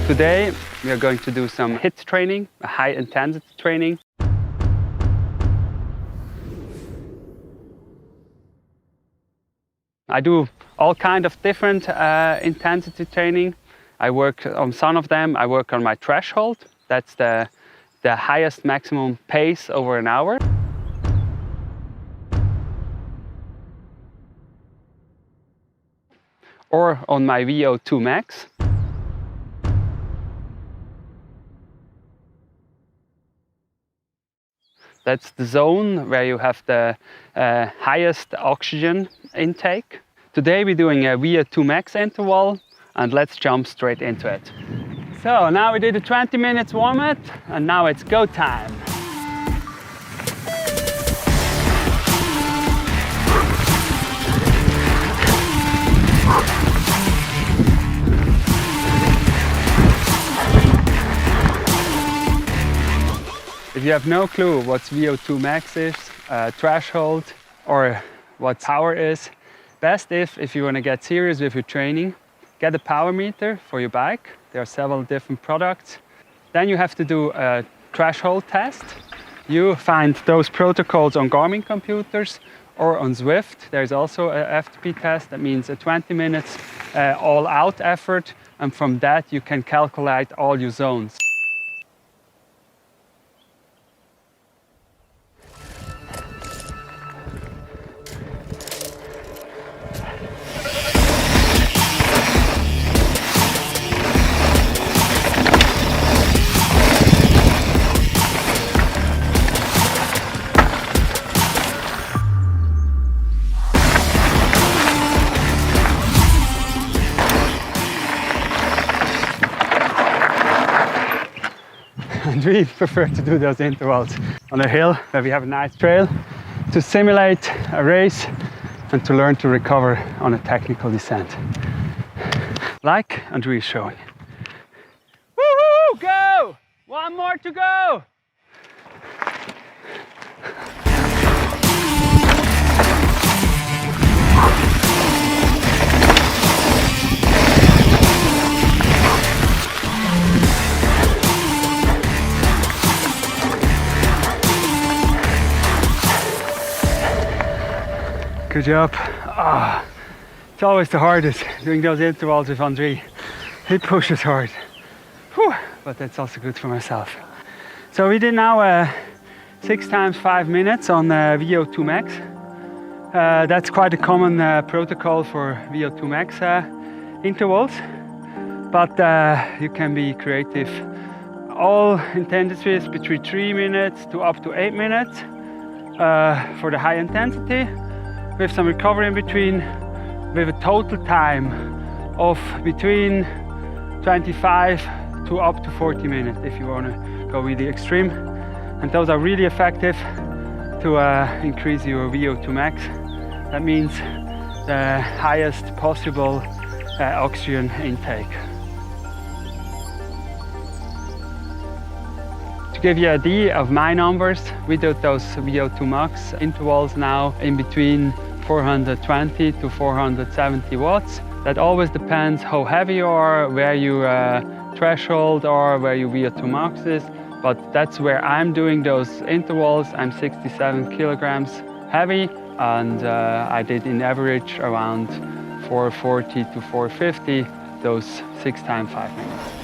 Today we are going to do some HIIT training, a high intensity training. I do all kind of different intensity training. I work on some of them. I work on my threshold. That's the highest maximum pace over an hour. Or on my VO2 max. That's the zone where you have the highest oxygen intake. Today we're doing a VO2 max interval, and let's jump straight into it. So now we did a 20 minutes warm-up, and now it's go time. If you have no clue what VO2 max is, threshold, or what power is, best if you want to get serious with your training, get a power meter for your bike. There are several different products. Then you have to do a threshold test. You find those protocols on Garmin computers or on Zwift. There's also a FTP test. That means a 20 minutes all-out effort, and from that you can calculate all your zones. And we prefer to do those intervals on a hill where we have a nice trail to simulate a race and to learn to recover on a technical descent. Like Andrew is showing. Woo-hoo! Go! One more to go! Good job. It's always the hardest doing those intervals with Andre. He pushes hard. Whew, but that's also good for myself. So we did now 6 times 5 minutes on VO2 max. That's quite a common protocol for VO2 max intervals. But you can be creative. All intensities between 3 minutes to up to 8 minutes for the high intensity, with some recovery in between, with a total time of between 25 to up to 40 minutes if you want to go really extreme. And those are really effective to increase your VO2 max. That means the highest possible oxygen intake. To give you an idea of my numbers, we do those VO2 max intervals now in between 420 to 470 watts. That always depends how heavy you are, where your threshold are, where your VO2 max is. But that's where I'm doing those intervals. I'm 67 kilograms heavy, and I did in average around 440 to 450, those 6 times 5 minutes.